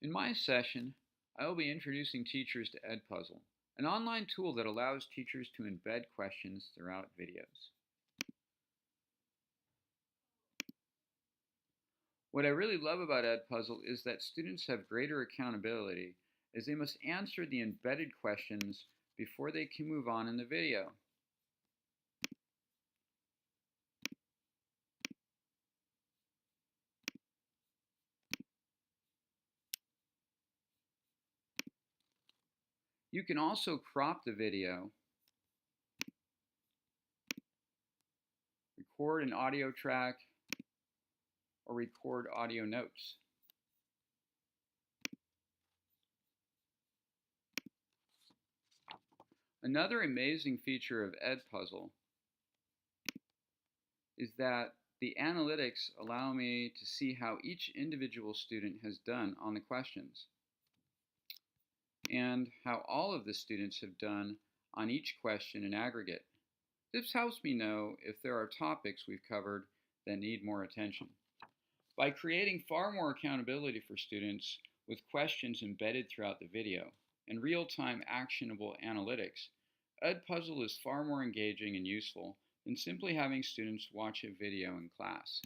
In my session, I will be introducing teachers to EDpuzzle, an online tool that allows teachers to embed questions throughout videos. What I really love about EDpuzzle is that students have greater accountability as they must answer the embedded questions before they can move on in the video. You can also crop the video, record an audio track, or record audio notes. Another amazing feature of EDpuzzle is that the analytics allow me to see how each individual student has done on the questions and how all of the students have done on each question in aggregate. This helps me know if there are topics we've covered that need more attention. By creating far more accountability for students with questions embedded throughout the video and real-time actionable analytics, EDpuzzle is far more engaging and useful than simply having students watch a video in class.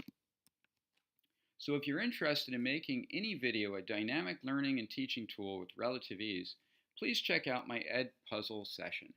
So if you're interested in making any video a dynamic learning and teaching tool with relative ease, please check out my EDpuzzle session.